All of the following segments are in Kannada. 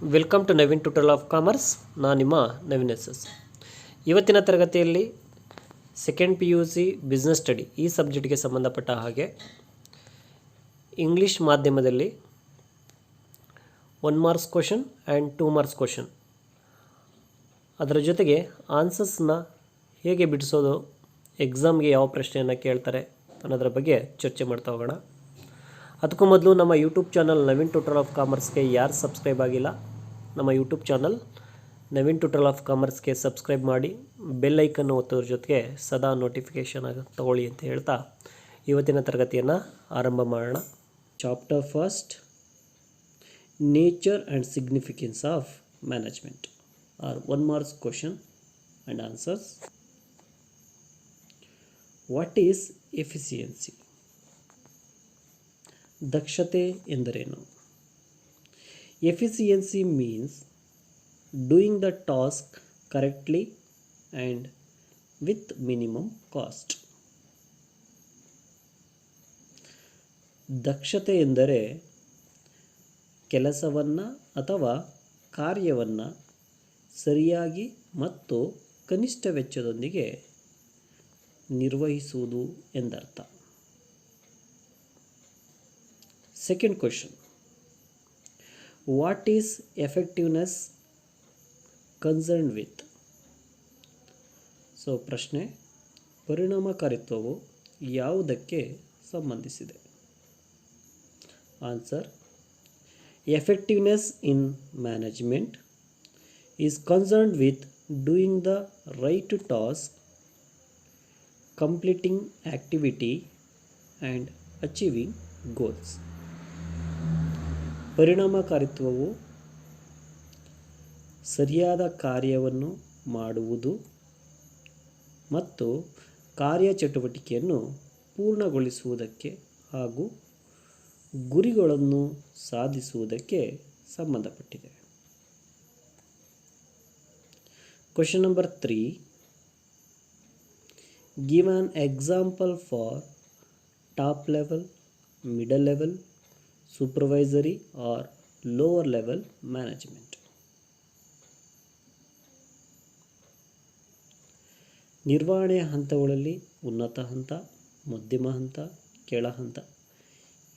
Welcome to Naveen tutorial of commerce. ನಾನು ನಿಮ್ಮ ನವೀನ್ ಎಸ್. ಇವತ್ತಿನ ತರಗತಿಯಲ್ಲಿ ಸೆಕೆಂಡ್ PUC ಬಿಸ್ನೆಸ್ ಸ್ಟಡಿ ಈ ಸಬ್ಜೆಕ್ಟ್ಗೆ ಸಂಬಂಧಪಟ್ಟ ಹಾಗೆ ಇಂಗ್ಲೀಷ್ ಮಾಧ್ಯಮದಲ್ಲಿ 1 marks question and 2 marks question, ಅದರ ಜೊತೆಗೆ ಆನ್ಸರ್ಸ್ನ ಹೇಗೆ ಬಿಡಿಸೋದು, ಎಕ್ಸಾಮ್ಗೆ ಯಾವ ಪ್ರಶ್ನೆಯನ್ನು ಕೇಳ್ತಾರೆ ಅನ್ನೋದ್ರ ಬಗ್ಗೆ ಚರ್ಚೆ ಮಾಡ್ತಾ ಹೋಗೋಣ. ಅದಕ್ಕೂ ಮೊದಲು ನಮ್ಮ YouTube channel Naveen tutorial of ಕಾಮರ್ಸ್ಗೆ ಯಾರು ಸಬ್ಸ್ಕ್ರೈಬ್ ಆಗಿಲ್ಲ, ನಮ್ಮ YouTube channel Naveen tutorial of ಕಾಮರ್ಸ್ಗೆ ಸಬ್ಸ್ಕ್ರೈಬ್ ಮಾಡಿ, ಬೆಲ್ ಐಕನ್ನು ಒತ್ತೋದ್ರ ಜೊತೆಗೆ ಸದಾ ನೋಟಿಫಿಕೇಷನ್ ತಗೊಳ್ಳಿ ಅಂತ ಹೇಳ್ತಾ ಇವತ್ತಿನ ತರಗತಿಯನ್ನು ಆರಂಭ ಮಾಡೋಣ. Chapter first, nature and significance of management or 1 marks question and answers. What is efficiency? ದಕ್ಷತೆ ಎಂದರೇನು? Efficiency means doing the task correctly and with minimum cost. ದಕ್ಷತೆ ಎಂದರೆ ಕೆಲಸವನ್ನು ಅಥವಾ ಕಾರ್ಯವನ್ನು ಸರಿಯಾಗಿ ಮತ್ತು ಕನಿಷ್ಠ ವೆಚ್ಚದೊಂದಿಗೆ ನಿರ್ವಹಿಸುವುದು ಎಂದರ್ಥ. Second question, what is effectiveness concern with? So ಪ್ರಶ್ನೆ, ಪರಿಣಾಮಕಾರಿತ್ವವು ಯಾವುದಕ್ಕೆ ಸಂಬಂಧಿಸಿದೆ? Answer, effectiveness in management is concerned with doing the right task, completing activity and achieving goals. ಪರಿಣಾಮಕಾರಿತ್ವವು ಸರಿಯಾದ ಕಾರ್ಯವನ್ನು ಮಾಡುವುದು ಮತ್ತು ಕಾರ್ಯಚಟುವಟಿಕೆಯನ್ನು ಪೂರ್ಣಗೊಳಿಸುವುದಕ್ಕೆ ಹಾಗೂ ಗುರಿಗಳನ್ನು ಸಾಧಿಸುವುದಕ್ಕೆ ಸಂಬಂಧಪಟ್ಟಿದೆ. Question number 3, give an example for top level, middle level, supervisory or lower level management. ನಿರ್ವಹಣೆಯ ಹಂತಗಳಲ್ಲಿ ಉನ್ನತ ಹಂತ, ಮಧ್ಯಮ ಹಂತ, ಕೆಳ ಹಂತ,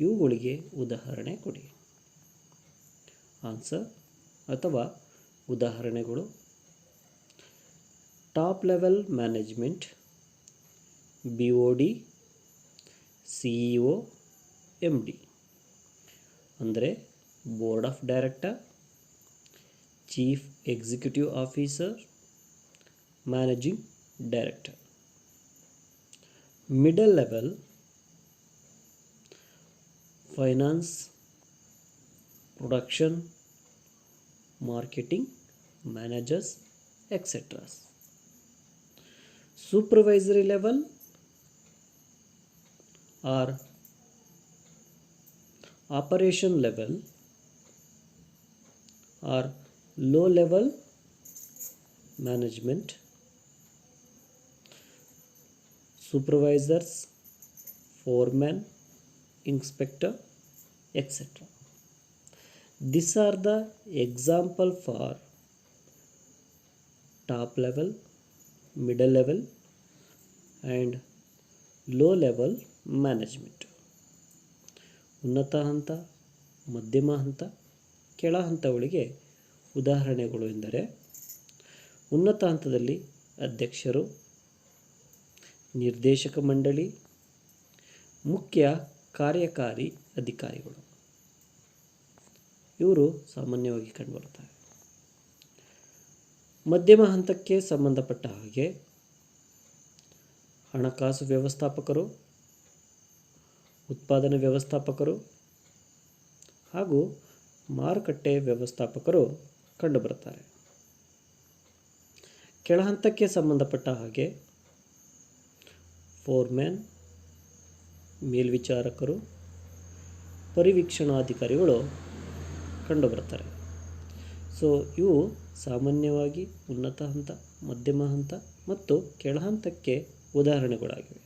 ಇವುಗಳಿಗೆ ಉದಾಹರಣೆ ಕೊಡಿ. ಆನ್ಸರ್ ಅಥವಾ ಉದಾಹರಣೆಗಳು: top level management, BOD, CEO, MD ಅಂದರೆ board of director, chief executive officer, managing director. Middle level, finance, production, marketing managers etcetera. Supervisory level or operation level or low level management, supervisors, foreman, inspector, etc. These are the example for top level, middle level and low level management. ಉನ್ನತ ಹಂತ, ಮಧ್ಯಮ ಹಂತ, ಕೆಳ ಹಂತಗಳಿಗೆ ಉದಾಹರಣೆಗಳು ಎಂದರೆ ಉನ್ನತ ಹಂತದಲ್ಲಿ ಅಧ್ಯಕ್ಷರು, ನಿರ್ದೇಶಕ ಮಂಡಳಿ, ಮುಖ್ಯ ಕಾರ್ಯಕಾರಿ ಅಧಿಕಾರಿಗಳು ಇವರು ಸಾಮಾನ್ಯವಾಗಿ ಕಂಡುಬರುತ್ತಾರೆ. ಮಧ್ಯಮ ಹಂತಕ್ಕೆ ಸಂಬಂಧಪಟ್ಟ ಹಾಗೆ ಹಣಕಾಸು ವ್ಯವಸ್ಥಾಪಕರು, ಉತ್ಪಾದನಾ ವ್ಯವಸ್ಥಾಪಕರು ಹಾಗೂ ಮಾರುಕಟ್ಟೆ ವ್ಯವಸ್ಥಾಪಕರು ಕಂಡುಬರುತ್ತಾರೆ. ಕೆಳ ಹಂತಕ್ಕೆ ಸಂಬಂಧಪಟ್ಟ ಹಾಗೆ ಫೋರ್ಮ್ಯಾನ್, ಮೇಲ್ವಿಚಾರಕರು, ಪರಿವೀಕ್ಷಣಾಧಿಕಾರಿಗಳು ಕಂಡುಬರುತ್ತಾರೆ. ಸೊ ಇವು ಸಾಮಾನ್ಯವಾಗಿ ಉನ್ನತ ಹಂತ, ಮಧ್ಯಮ ಹಂತ ಮತ್ತು ಕೆಳ ಹಂತಕ್ಕೆ ಉದಾಹರಣೆಗಳಾಗಿವೆ.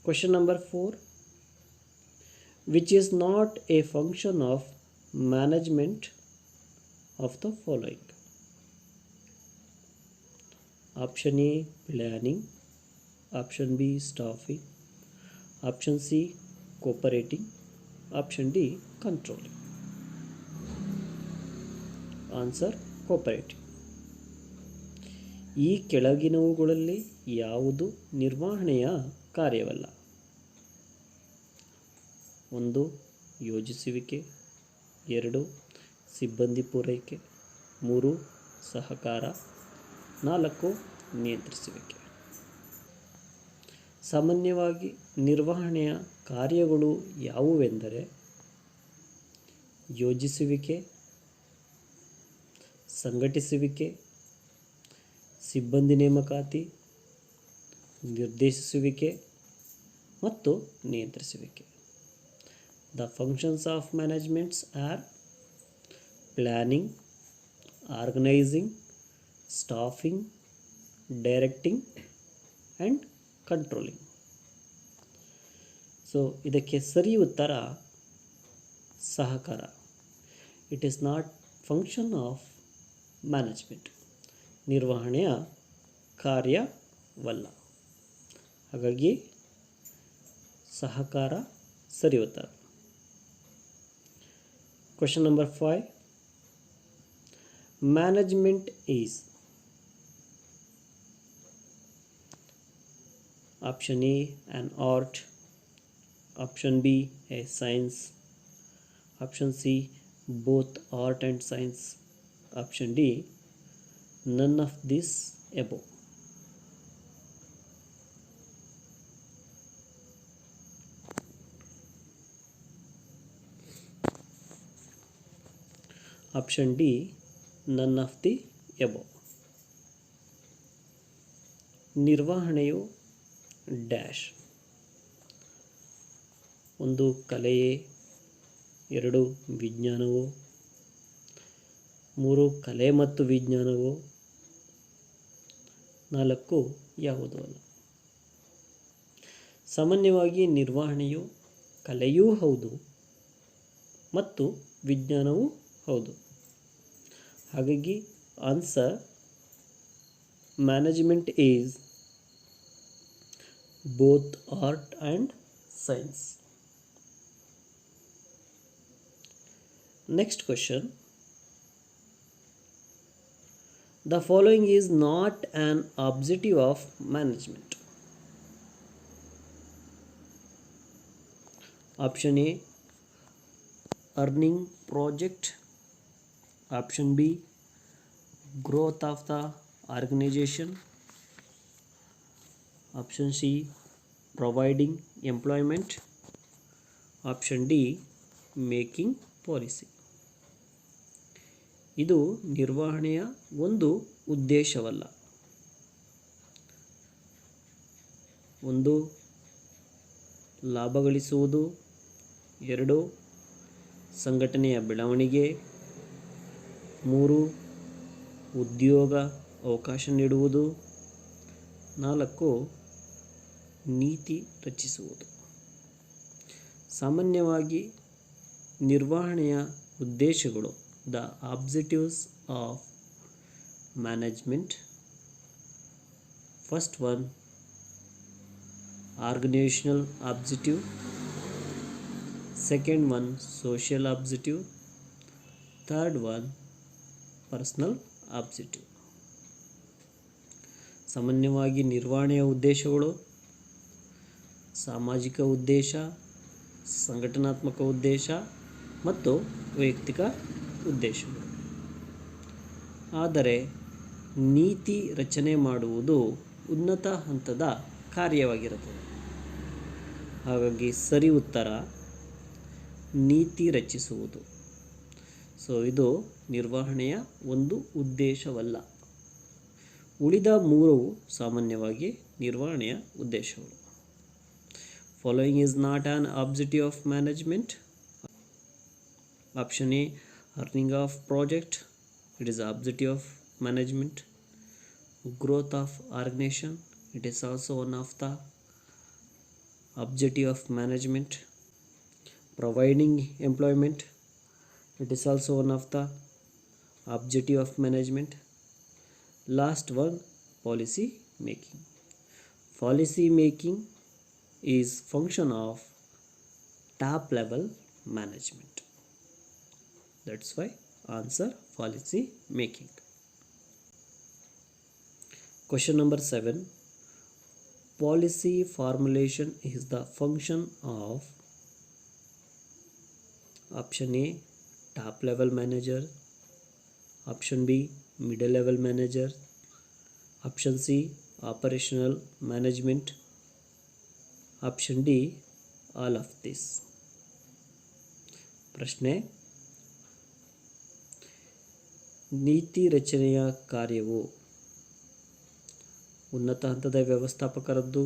Question number 4, which is not a function of management of the following? Option A, planning. Option B, staffing. Option C, cooperating. Option D, controlling. Answer cooperative. ಈ ಕೆಳಗಿನವುಗಳಲ್ಲಿ ಯಾವುದು ನಿರ್ವಹಣೆಯ ಕಾರ್ಯವಲ್ಲ? 1. ಯೋಜಿಸುವಿಕೆ. 2. ಸಿಬ್ಬಂದಿ ಪೂರೈಕೆ. 3. ಸಹಕಾರ. 4. ನಿಯಂತ್ರಿಸುವಿಕೆ. ಸಾಮಾನ್ಯವಾಗಿ ನಿರ್ವಹಣೆಯ ಕಾರ್ಯಗಳು ಯಾವುವೆಂದರೆ ಯೋಜಿಸುವಿಕೆ, ಸಂಘಟಿಸುವಿಕೆ, ಸಿಬ್ಬಂದಿ ನೇಮಕಾತಿ, ನಿರ್ದೇಶಿಸುವಿಕೆ ಮತ್ತು ನಿಯಂತ್ರಿಸುವಿಕೆ. The functions of managements are planning, organizing, staffing, directing and controlling. So ಇದಕ್ಕೆ ಸರಿ ಉತ್ತರ ಸಹಕಾರ. It is not function of management, ನಿರ್ವಹಣೆಯ ಕಾರ್ಯವಲ್ಲ. ಹಾಗಾಗಿ ಸಹಕಾರ ಸರಿ ಉತ್ತರ. Question number 5. Management is option A, an art. Option B, a science. Option C, both art and science. Option D, none of this above. Option D, none of the above. ನಿರ್ವಹಣೆಯು ಡ್ಯಾಶ್. 1 ಕಲೆಯೇ, 2 ವಿಜ್ಞಾನವೋ, 3 ಕಲೆ ಮತ್ತು ವಿಜ್ಞಾನವೋ, 4 ಯಾವುದೂ ಅಲ್ಲ. ಸಾಮಾನ್ಯವಾಗಿ ನಿರ್ವಹಣೆಯು ಕಲೆಯೂ ಹೌದು ಮತ್ತು ವಿಜ್ಞಾನವೂ ಹೌದು. ಹಾಗಾಗಿ answer management is both art and science. Next question. The following is not an objective of management. Option A, earning project. Option B, growth of the organization. Option C, providing employment. Option D, making policy. ಇದು ನಿರ್ವಹಣೆಯ ಒಂದು ಉದ್ದೇಶವಲ್ಲ. 1 ಲಾಭ ಗಳಿಸುವುದು. 2 ಸಂಘಟನೆಯ ಬೆಳವಣಿಗೆ. 3 ಉದ್ಯೋಗ ಅವಕಾಶ ನೀಡುವುದು. 4 ನೀತಿ ರಚಿಸುವುದು. ಸಾಮಾನ್ಯವಾಗಿ ನಿರ್ವಹಣೆಯ ಉದ್ದೇಶಗಳು, the objectives of management. First one, organizational objective. Second one, social objective. Third one, personal objective. ಸಾಮಾನ್ಯವಾಗಿ ನಿರ್ವಹಣೆಯ ಉದ್ದೇಶಗಳು ಸಾಮಾಜಿಕ ಉದ್ದೇಶ, ಸಂಘಟನಾತ್ಮಕ ಉದ್ದೇಶ ಮತ್ತು ವೈಯಕ್ತಿಕ ಉದ್ದೇಶಗಳು. ಆದರೆ ನೀತಿ ರಚನೆ ಮಾಡುವುದು ಉನ್ನತ ಹಂತದ ಕಾರ್ಯವಾಗಿರುತ್ತದೆ. ಹಾಗಾಗಿ ಸರಿ ಉತ್ತರ ನೀತಿ ರಚಿಸುವುದು. ಸೊ ಇದು ನಿರ್ವಹಣೆಯ ಒಂದು ಉದ್ದೇಶವಲ್ಲ. ಉಳಿದ 3 ಸಾಮಾನ್ಯವಾಗಿ ನಿರ್ವಹಣೆಯ ಉದ್ದೇಶಗಳು. Following is not on objective of management. Option A, earning of project. It is objective of management. Growth of organization. It is also one of the objective of management. Providing employment. It is also one of the objective of management. Last one, policy making. Policy making is function of top level management. That's why answer policy making. Question number 7. Policy formulation is the function of option A, top level manager, option B, middle level manager, option C, operational management, option D, all of this. ಪ್ರಶ್ನೆ, ನೀತಿ ರಚನೆಯ ಕಾರ್ಯವು ಉನ್ನತ ಹಂತದ ವ್ಯವಸ್ಥಾಪಕರದ್ದು,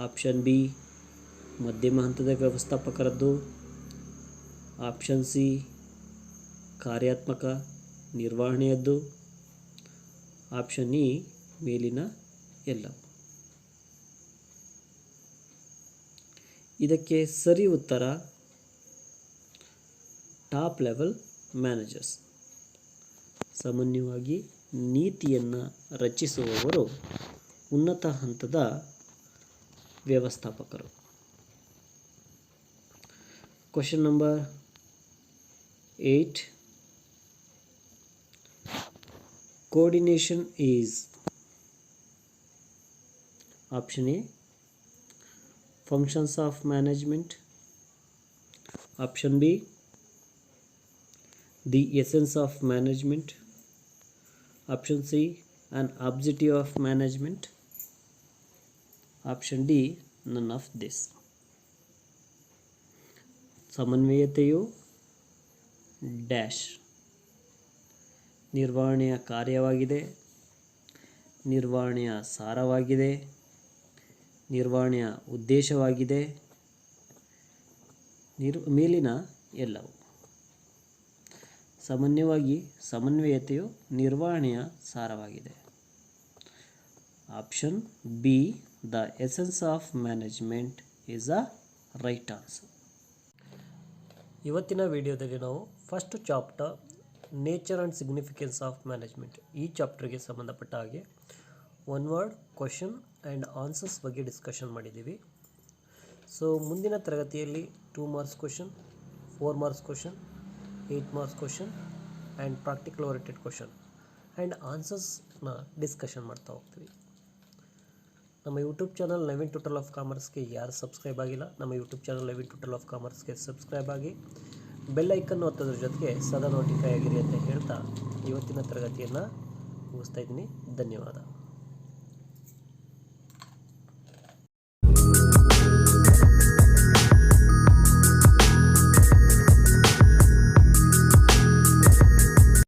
ಆಪ್ಷನ್ ಬಿ ಮಧ್ಯಮ ಹಂತದ ವ್ಯವಸ್ಥಾಪಕರದ್ದು, ಆಪ್ಷನ್ ಸಿ ಕಾರ್ಯಾತ್ಮಕ ನಿರ್ವಹಣೆಯದ್ದು, ಆಪ್ಷನ್ ಇ ಮೇಲಿನ ಎಲ್ಲವೂ. ಇದಕ್ಕೆ ಸರಿ ಉತ್ತರ ಟಾಪ್ ಲೆವೆಲ್ ಮ್ಯಾನೇಜರ್ಸ್. ಸಾಮಾನ್ಯವಾಗಿ ನೀತಿಯನ್ನು ರಚಿಸುವವರು ಉನ್ನತ ಹಂತದ ವ್ಯವಸ್ಥಾಪಕರು. Question number 8. Coordination is option A, functions of management, option B, the essence of management, option C, an objective of management, option D, none of this. ಸಮನ್ವಯತೆಯು ಡ್ಯಾಶ್ ನಿರ್ವಹಣೆಯ ಕಾರ್ಯವಾಗಿದೆ, ನಿರ್ವಹಣೆಯ ಸಾರವಾಗಿದೆ, ನಿರ್ವಹಣೆಯ ಉದ್ದೇಶವಾಗಿದೆ, ಮೇಲಿನ ಎಲ್ಲವೂ. ಸಾಮಾನ್ಯವಾಗಿ ಸಮನ್ವಯತೆಯು ನಿರ್ವಹಣೆಯ ಸಾರವಾಗಿದೆ. Option B, the essence of management is a right answer. ಇವತ್ತಿನ ವಿಡಿಯೋದಲ್ಲಿ ನಾವು first chapter nature and significance of management, ಈ ಚಾಪ್ಟರ್ಗೆ ಸಂಬಂಧಪಟ್ಟ ಹಾಗೆ one word question and answers ಬಗ್ಗೆ ಡಿಸ್ಕಷನ್ ಮಾಡಿದ್ದೀವಿ. ಸೊ ಮುಂದಿನ ತರಗತಿಯಲ್ಲಿ 2 marks question, 4 marks question, 8 marks question and practical oriented question and ಆನ್ಸರ್ಸ್ನ ಡಿಸ್ಕಷನ್ ಮಾಡ್ತಾ ಹೋಗ್ತೀವಿ. ನಮ್ಮ YouTube channel Naveen tutor of ಕಾಮರ್ಸ್ಗೆ ಯಾರು ಸಬ್ಸ್ಕ್ರೈಬ್ ಆಗಿಲ್ಲ, ನಮ್ಮ YouTube channel Naveen tutor of ಕಾಮರ್ಸ್ಗೆ ಸಬ್ಸ್ಕ್ರೈಬ್ ಆಗಿ ಬೆಲ್ ಐಕನ್ ಒತ್ತೋದ್ರ ಜೊತೆಗೆ ಸದಾ ನೋಟಿಫೈ ಆಗಿರಿ ಅಂತ ಹೇಳ್ತಾ ಇವತ್ತಿನ ತರಗತಿಯನ್ನು ಮುಗಿಸ್ತಾ ಇದ್ದೀನಿ. ಧನ್ಯವಾದ.